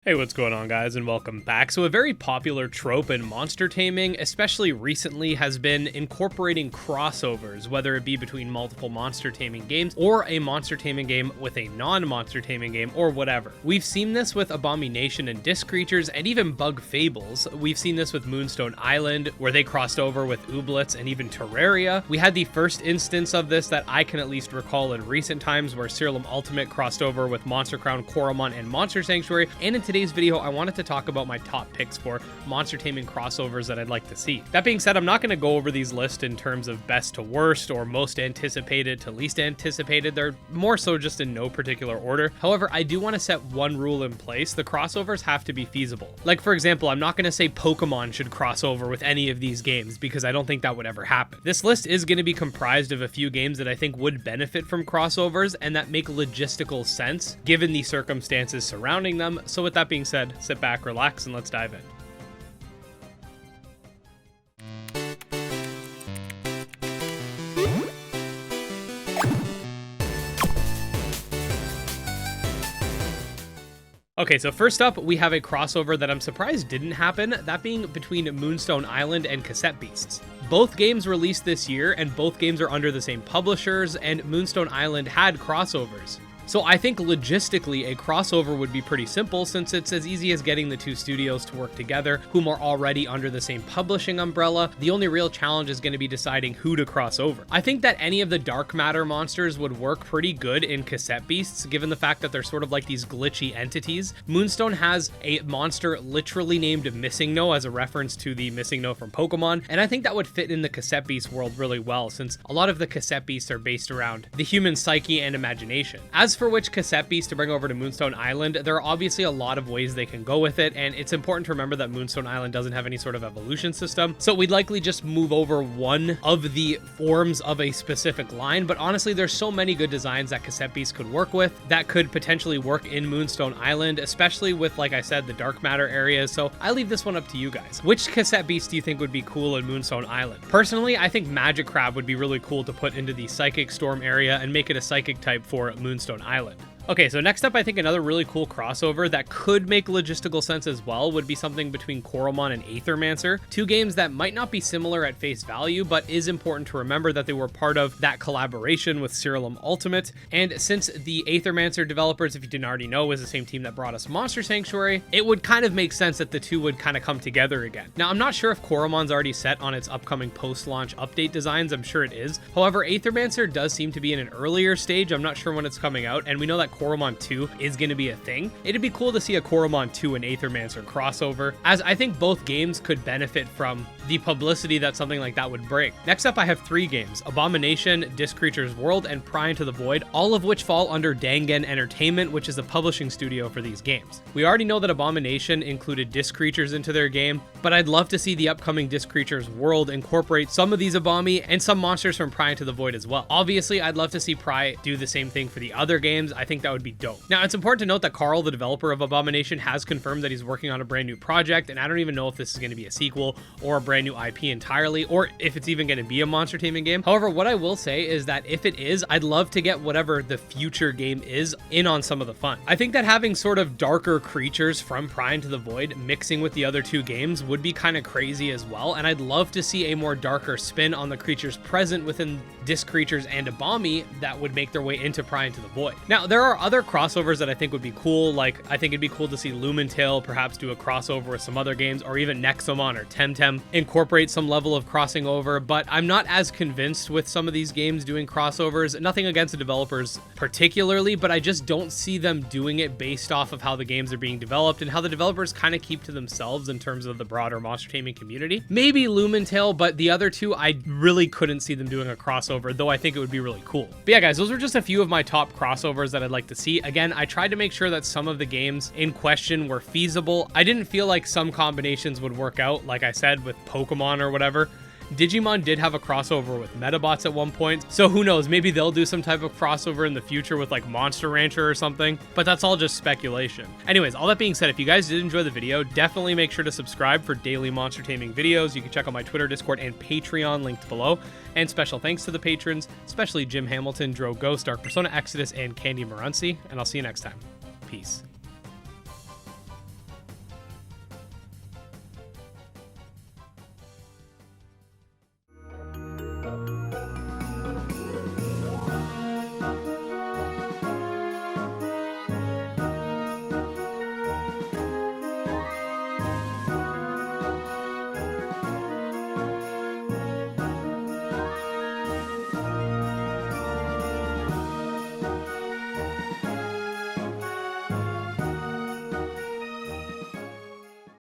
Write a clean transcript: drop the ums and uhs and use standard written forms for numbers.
Hey, what's going on, guys, and welcome back. So a very popular trope in monster taming, especially recently, has been incorporating crossovers, whether it be between multiple monster taming games or a monster taming game with a non-monster taming game or whatever. We've seen this with Abomination and Disc Creatures and even Bug Fables. We've seen this with Moonstone Island, where they crossed over with Ooblets and even Terraria. We had the first instance of this that I can at least recall in recent times, where Serum Ultimate crossed over with Monster Crown, Coromon, and Monster Sanctuary. And in today's video, I wanted to talk about my top picks for monster taming crossovers that I'd like to see. That being said, I'm not going to go over these lists in terms of best to worst or most anticipated to least anticipated. They're more so just in no particular order. However, I do want to set one rule in place. The crossovers have to be feasible. Like, for example, I'm not going to say Pokemon should cross over with any of these games because I don't think that would ever happen. This list is going to be comprised of a few games that I think would benefit from crossovers and that make logistical sense given the circumstances surrounding them. So with that being said, sit back, relax, and let's dive in. Okay, so first up, we have a crossover that I'm surprised didn't happen, that being between Moonstone Island and Cassette Beasts. Both games released this year, and both games are under the same publishers, and Moonstone Island had crossovers. So I think logistically a crossover would be pretty simple, since it's as easy as getting the two studios to work together, whom are already under the same publishing umbrella. The only real challenge is going to be deciding who to cross over. I think that any of the dark matter monsters would work pretty good in Cassette Beasts, given the fact that they're sort of like these glitchy entities. Moonstone has a monster literally named Missing No as a reference to the Missing No from Pokemon, and I think that would fit in the Cassette Beast world really well, since a lot of the Cassette Beasts are based around the human psyche and imagination. As for which Cassette Beast to bring over to Moonstone Island, there are obviously a lot of ways they can go with it, and it's important to remember that Moonstone Island doesn't have any sort of evolution system, so we'd likely just move over one of the forms of a specific line. But honestly, there's so many good designs that Cassette Beast could work with that could potentially work in Moonstone Island, especially with, like I said, the dark matter areas. So I leave this one up to you guys. Which Cassette Beast do you think would be cool in Moonstone Island? Personally, I think Magic Crab would be really cool to put into the Psychic Storm area and make it a Psychic type for Moonstone Island. Okay, so next up, I think another really cool crossover that could make logistical sense as well would be something between Coromon and Aethermancer, two games that might not be similar at face value, but is important to remember that they were part of that collaboration with Serum Ultimate. And since the Aethermancer developers, if you didn't already know, is the same team that brought us Monster Sanctuary, it would kind of make sense that the two would kind of come together again. Now, I'm not sure if Coromon's already set on its upcoming post-launch update designs. I'm sure it is. However, Aethermancer does seem to be in an earlier stage. I'm not sure when it's coming out, and we know that Coromon 2 is going to be a thing. It'd be cool to see a Coromon 2 and Aethermancer crossover, as I think both games could benefit from the publicity that something like that would bring. Next up, I have three games: Abomination, Disc Creatures World, and Pry Into the Void, all of which fall under Dangan Entertainment, which is the publishing studio for these games. We already know that Abomination included Disc Creatures into their game, but I'd love to see the upcoming Disc Creatures World incorporate some of these Abomi and some monsters from Pry Into the Void as well. Obviously, I'd love to see Pry do the same thing for the other games. I think that would be dope. Now, it's important to note that Carl, the developer of Abomination, has confirmed that he's working on a brand new project, and I don't even know if this is going to be a sequel or a brand new IP entirely, or if it's even going to be a monster taming game. However, what I will say is that if it is, I'd love to get whatever the future game is in on some of the fun. I think that having sort of darker creatures from Pry Into the Void mixing with the other two games would be kind of crazy as well, and I'd love to see a more darker spin on the creatures present within Disc Creatures and Abomi that would make their way into Pry Into the Void. Now, there are other crossovers that I think would be cool. Like, I think it'd be cool to see Lumentail perhaps do a crossover with some other games, or even Nexomon or Temtem incorporate some level of crossing over, but I'm not as convinced with some of these games doing crossovers. Nothing against the developers particularly, but I just don't see them doing it based off of how the games are being developed and how the developers kind of keep to themselves in terms of the broader monster taming community. Maybe Lumentail, but the other two, I really couldn't see them doing a crossover, though I think it would be really cool. But yeah, guys, those were just a few of my top crossovers that I'd like to see. Again, I tried to make sure that some of the games in question were feasible. I didn't feel like some combinations would work out, like I said, with Pokemon or whatever. Digimon did have a crossover with Metabots at one point, so who knows, maybe they'll do some type of crossover in the future with like Monster Rancher or something, but that's all just speculation. Anyways, all that being said, if you guys did enjoy the video, definitely make sure to subscribe for daily monster taming videos. You can check out my Twitter, Discord, and Patreon linked below. And special thanks to the patrons, especially Jim Hamilton, Dro Ghost, Dark Persona Exodus, and Candy Morency, and I'll see you next time. Peace.